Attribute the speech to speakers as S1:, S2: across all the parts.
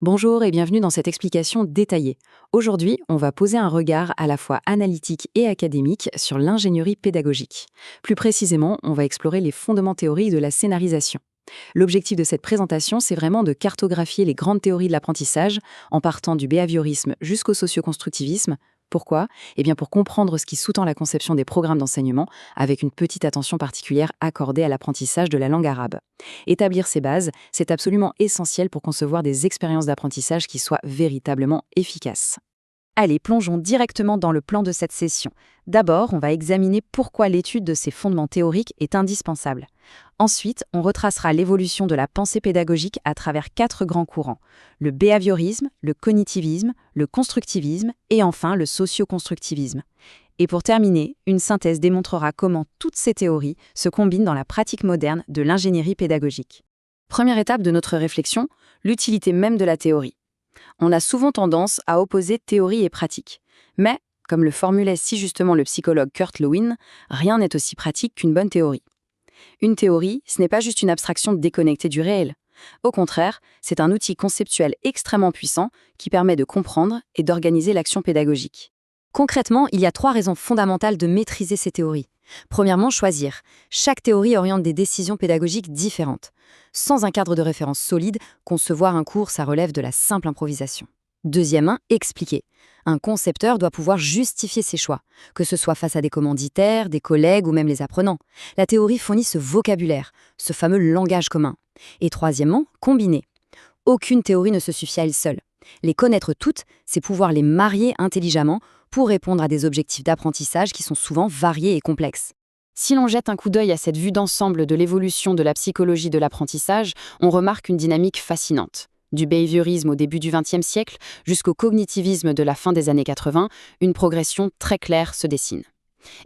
S1: Bonjour et bienvenue dans cette explication détaillée. Aujourd'hui, on va poser un regard à la fois analytique et académique sur l'ingénierie pédagogique. Plus précisément, on va explorer les fondements théoriques de la scénarisation. L'objectif de cette présentation, c'est vraiment de cartographier les grandes théories de l'apprentissage en partant du behaviorisme jusqu'au socioconstructivisme. Pourquoi? Eh bien pour comprendre ce qui sous-tend la conception des programmes d'enseignement avec une petite attention particulière accordée à l'apprentissage de la langue arabe. Établir ces bases, c'est absolument essentiel pour concevoir des expériences d'apprentissage qui soient véritablement efficaces. Allez, plongeons directement dans le plan de cette session. D'abord, on va examiner pourquoi l'étude de ces fondements théoriques est indispensable. Ensuite, on retracera l'évolution de la pensée pédagogique à travers 4 grands courants: le behaviorisme, le cognitivisme, le constructivisme et enfin le socioconstructivisme. Et pour terminer, une synthèse démontrera comment toutes ces théories se combinent dans la pratique moderne de l'ingénierie pédagogique. Première étape de notre réflexion, l'utilité même de la théorie. On a souvent tendance à opposer théorie et pratique. Mais, comme le formulait si justement le psychologue Kurt Lewin, rien n'est aussi pratique qu'une bonne théorie. Une théorie, ce n'est pas juste une abstraction déconnectée du réel. Au contraire, c'est un outil conceptuel extrêmement puissant qui permet de comprendre et d'organiser l'action pédagogique. Concrètement, il y a 3 raisons fondamentales de maîtriser ces théories. Premièrement, choisir. Chaque théorie oriente des décisions pédagogiques différentes. Sans un cadre de référence solide, concevoir un cours, ça relève de la simple improvisation. Deuxièmement, expliquer. Un concepteur doit pouvoir justifier ses choix, que ce soit face à des commanditaires, des collègues ou même les apprenants. La théorie fournit ce vocabulaire, ce fameux langage commun. Et troisièmement, combiner. Aucune théorie ne se suffit à elle seule. Les connaître toutes, c'est pouvoir les marier intelligemment pour répondre à des objectifs d'apprentissage qui sont souvent variés et complexes. Si l'on jette un coup d'œil à cette vue d'ensemble de l'évolution de la psychologie de l'apprentissage, on remarque une dynamique fascinante. Du behaviorisme au début du XXe siècle jusqu'au cognitivisme de la fin des années 80, une progression très claire se dessine.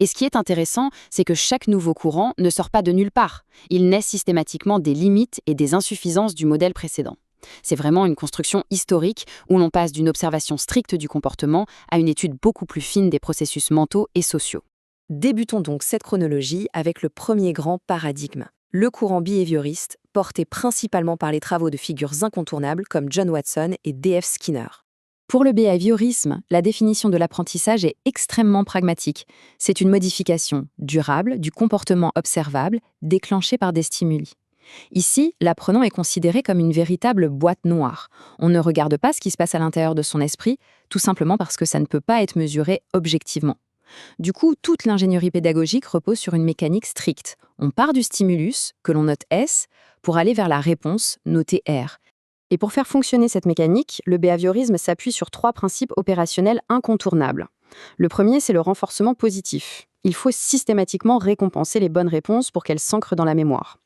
S1: Et ce qui est intéressant, c'est que chaque nouveau courant ne sort pas de nulle part. Il naît systématiquement des limites et des insuffisances du modèle précédent. C'est vraiment une construction historique où l'on passe d'une observation stricte du comportement à une étude beaucoup plus fine des processus mentaux et sociaux. Débutons donc cette chronologie avec le premier grand paradigme, le courant behavioriste, porté principalement par les travaux de figures incontournables comme John Watson et D.F. Skinner. Pour le behaviorisme, la définition de l'apprentissage est extrêmement pragmatique. C'est une modification durable du comportement observable déclenché par des stimuli. Ici, l'apprenant est considéré comme une véritable boîte noire. On ne regarde pas ce qui se passe à l'intérieur de son esprit, tout simplement parce que ça ne peut pas être mesuré objectivement. Du coup, toute l'ingénierie pédagogique repose sur une mécanique stricte. On part du stimulus, que l'on note S, pour aller vers la réponse, notée R. Et pour faire fonctionner cette mécanique, le behaviorisme s'appuie sur 3 principes opérationnels incontournables. Le premier, c'est le renforcement positif. Il faut systématiquement récompenser les bonnes réponses pour qu'elles s'ancrent dans la mémoire.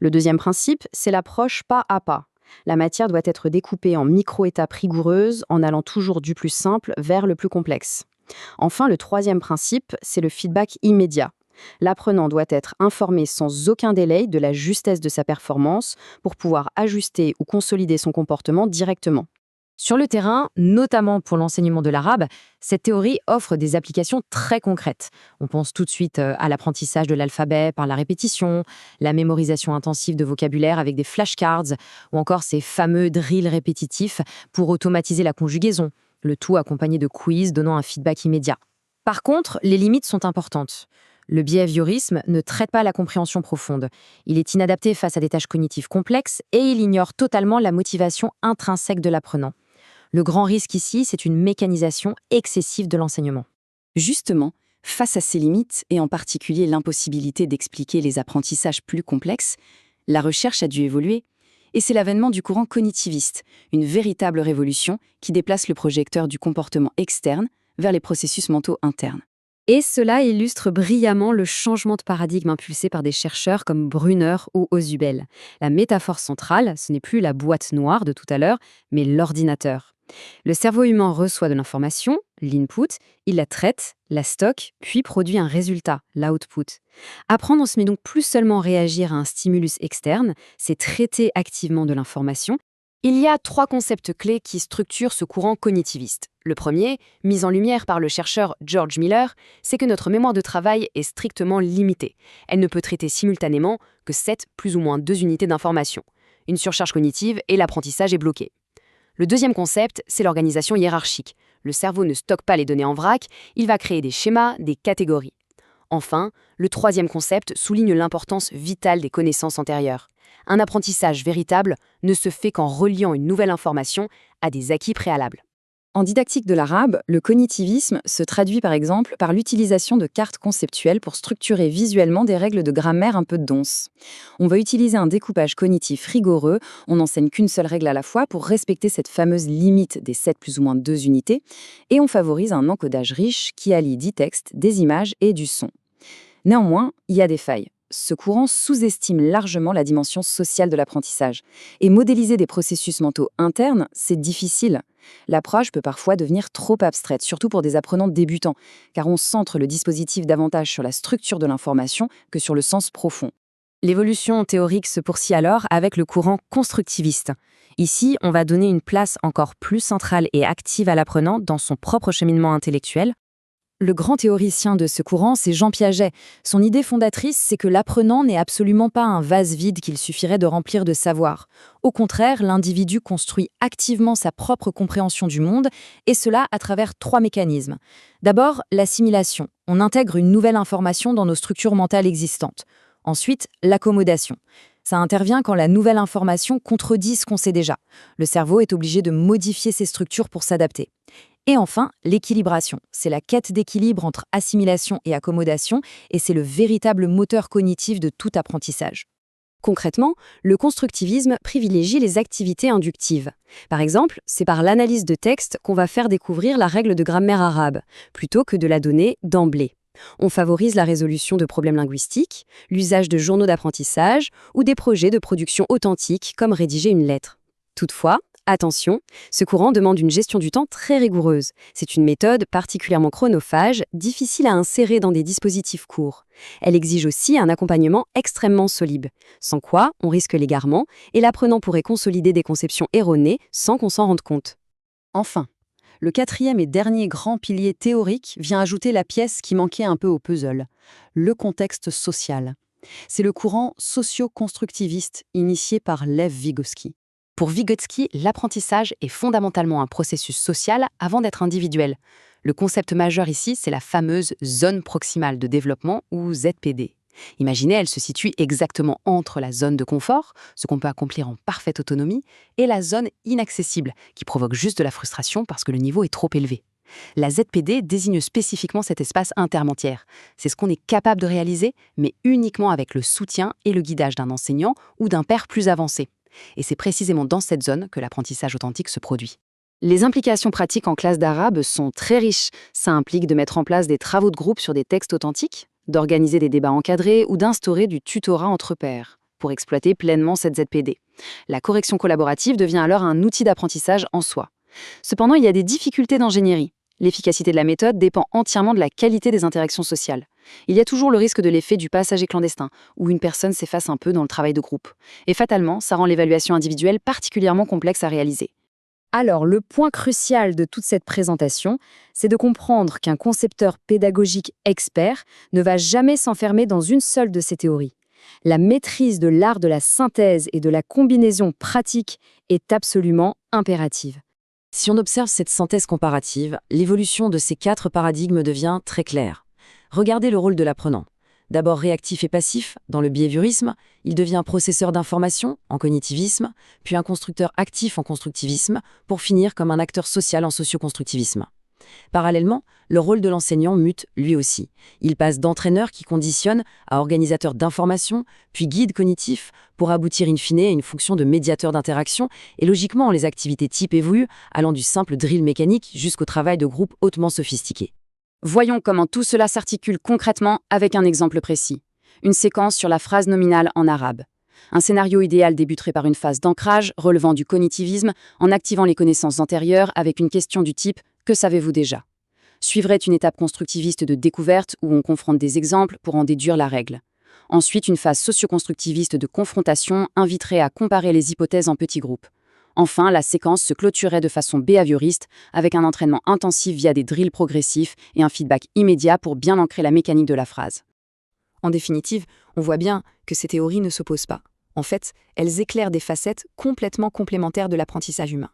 S1: Le deuxième principe, c'est l'approche pas à pas. La matière doit être découpée en micro-étapes rigoureuses en allant toujours du plus simple vers le plus complexe. Enfin, le troisième principe, c'est le feedback immédiat. L'apprenant doit être informé sans aucun délai de la justesse de sa performance pour pouvoir ajuster ou consolider son comportement directement. Sur le terrain, notamment pour l'enseignement de l'arabe, cette théorie offre des applications très concrètes. On pense tout de suite à l'apprentissage de l'alphabet par la répétition, la mémorisation intensive de vocabulaire avec des flashcards, ou encore ces fameux drills répétitifs pour automatiser la conjugaison, le tout accompagné de quiz donnant un feedback immédiat. Par contre, les limites sont importantes. Le behaviorisme ne traite pas la compréhension profonde. Il est inadapté face à des tâches cognitives complexes et il ignore totalement la motivation intrinsèque de l'apprenant. Le grand risque ici, c'est une mécanisation excessive de l'enseignement. Justement, face à ces limites, et en particulier l'impossibilité d'expliquer les apprentissages plus complexes, la recherche a dû évoluer. Et c'est l'avènement du courant cognitiviste, une véritable révolution qui déplace le projecteur du comportement externe vers les processus mentaux internes. Et cela illustre brillamment le changement de paradigme impulsé par des chercheurs comme Brunner ou Ausubel. La métaphore centrale, ce n'est plus la boîte noire de tout à l'heure, mais l'ordinateur. Le cerveau humain reçoit de l'information, l'input, il la traite, la stocke, puis produit un résultat, l'output. Apprendre, ce n'est donc plus seulement réagir à un stimulus externe, c'est traiter activement de l'information. Il y a 3 concepts clés qui structurent ce courant cognitiviste. Le premier, mis en lumière par le chercheur George Miller, c'est que notre mémoire de travail est strictement limitée. Elle ne peut traiter simultanément que 7 plus ou moins 2 unités d'information. Une surcharge cognitive et l'apprentissage est bloqué.
S2: Le deuxième concept, c'est l'organisation hiérarchique. Le cerveau ne stocke pas les données en vrac, il va créer des schémas, des catégories. Enfin, le troisième concept souligne l'importance vitale des connaissances antérieures. Un apprentissage véritable ne se fait qu'en reliant une nouvelle information à des acquis préalables.
S1: En didactique de l'arabe, le cognitivisme se traduit par exemple par l'utilisation de cartes conceptuelles pour structurer visuellement des règles de grammaire un peu donces. On va utiliser un découpage cognitif rigoureux, on n'enseigne qu'une seule règle à la fois pour respecter cette fameuse limite des 7 plus ou moins 2 unités, et on favorise un encodage riche qui allie du texte, des images et du son. Néanmoins, il y a des failles. Ce courant sous-estime largement la dimension sociale de l'apprentissage. Et modéliser des processus mentaux internes, c'est difficile. L'approche peut parfois devenir trop abstraite, surtout pour des apprenants débutants, car on centre le dispositif davantage sur la structure de l'information que sur le sens profond.
S2: L'évolution théorique se poursuit alors avec le courant constructiviste. Ici, on va donner une place encore plus centrale et active à l'apprenant dans son propre cheminement intellectuel.
S1: Le grand théoricien de ce courant, c'est Jean Piaget. Son idée fondatrice, c'est que l'apprenant n'est absolument pas un vase vide qu'il suffirait de remplir de savoir. Au contraire, l'individu construit activement sa propre compréhension du monde, et cela à travers 3 mécanismes. D'abord, l'assimilation. On intègre une nouvelle information dans nos structures mentales existantes. Ensuite, l'accommodation. Ça intervient quand la nouvelle information contredit ce qu'on sait déjà. Le cerveau est obligé de modifier ses structures pour s'adapter. Et enfin, l'équilibration. C'est la quête d'équilibre entre assimilation et accommodation, et c'est le véritable moteur cognitif de tout apprentissage. Concrètement, le constructivisme privilégie les activités inductives. Par exemple, c'est par l'analyse de texte qu'on va faire découvrir la règle de grammaire arabe, plutôt que de la donner d'emblée. On favorise la résolution de problèmes linguistiques, l'usage de journaux d'apprentissage ou des projets de production authentique comme rédiger une lettre. Toutefois, attention, ce courant demande une gestion du temps très rigoureuse. C'est une méthode particulièrement chronophage, difficile à insérer dans des dispositifs courts. Elle exige aussi un accompagnement extrêmement solide, sans quoi on risque l'égarement et l'apprenant pourrait consolider des conceptions erronées sans qu'on s'en rende compte. Enfin, le 4e et dernier grand pilier théorique vient ajouter la pièce qui manquait un peu au puzzle, le contexte social. C'est le courant socio-constructiviste initié par Lev Vygotsky.
S2: Pour Vygotsky, l'apprentissage est fondamentalement un processus social avant d'être individuel. Le concept majeur ici, c'est la fameuse zone proximale de développement ou ZPD. Imaginez, elle se situe exactement entre la zone de confort, ce qu'on peut accomplir en parfaite autonomie, et la zone inaccessible, qui provoque juste de la frustration parce que le niveau est trop élevé. La ZPD désigne spécifiquement cet espace intermédiaire. C'est ce qu'on est capable de réaliser, mais uniquement avec le soutien et le guidage d'un enseignant ou d'un père plus avancé. Et c'est précisément dans cette zone que l'apprentissage authentique se produit. Les implications pratiques en classe d'arabe sont très riches. Ça implique de mettre en place des travaux de groupe sur des textes authentiques, d'organiser des débats encadrés ou d'instaurer du tutorat entre pairs pour exploiter pleinement cette ZPD. La correction collaborative devient alors un outil d'apprentissage en soi. Cependant, il y a des difficultés d'ingénierie. L'efficacité de la méthode dépend entièrement de la qualité des interactions sociales. Il y a toujours le risque de l'effet du passager clandestin, où une personne s'efface un peu dans le travail de groupe. Et fatalement, ça rend l'évaluation individuelle particulièrement complexe à réaliser. Alors, le point crucial de toute cette présentation, c'est de comprendre qu'un concepteur pédagogique expert ne va jamais s'enfermer dans une seule de ces théories. La maîtrise de l'art de la synthèse et de la combinaison pratique est absolument impérative. Si on observe cette synthèse comparative, l'évolution de ces 4 paradigmes devient très claire. Regardez le rôle de l'apprenant. D'abord réactif et passif, dans le behaviorisme, il devient processeur d'informations, en cognitivisme, puis un constructeur actif en constructivisme, pour finir comme un acteur social en socioconstructivisme. Parallèlement, le rôle de l'enseignant mute lui aussi. Il passe d'entraîneur qui conditionne à organisateur d'information, puis guide cognitif, pour aboutir in fine à une fonction de médiateur d'interaction, et logiquement les activités type évoluent, allant du simple drill mécanique jusqu'au travail de groupe hautement sophistiqué. Voyons comment tout cela s'articule concrètement avec un exemple précis. Une séquence sur la phrase nominale en arabe. Un scénario idéal débuterait par une phase d'ancrage relevant du cognitivisme en activant les connaissances antérieures avec une question du type « Que savez-vous déjà ?» Suivrait une étape constructiviste de découverte où on confronte des exemples pour en déduire la règle. Ensuite, une phase socio-constructiviste de confrontation inviterait à comparer les hypothèses en petits groupes. Enfin, la séquence se clôturerait de façon behavioriste avec un entraînement intensif via des drills progressifs et un feedback immédiat pour bien ancrer la mécanique de la phrase. En définitive, on voit bien que ces théories ne s'opposent pas. En fait, elles éclairent des facettes complètement complémentaires de l'apprentissage humain.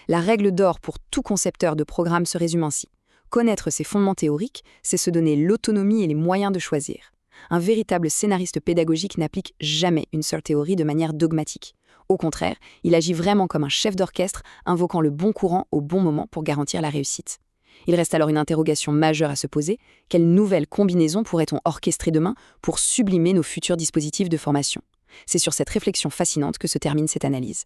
S1: La règle d'or pour tout concepteur de programme se résume ainsi. Connaître ses fondements théoriques, c'est se donner l'autonomie et les moyens de choisir. Un véritable scénariste pédagogique n'applique jamais une seule théorie de manière dogmatique. Au contraire, il agit vraiment comme un chef d'orchestre, invoquant le bon courant au bon moment pour garantir la réussite. Il reste alors une interrogation majeure à se poser. Quelle nouvelle combinaison pourrait-on orchestrer demain pour sublimer nos futurs dispositifs de formation ? C'est sur cette réflexion fascinante que se termine cette analyse.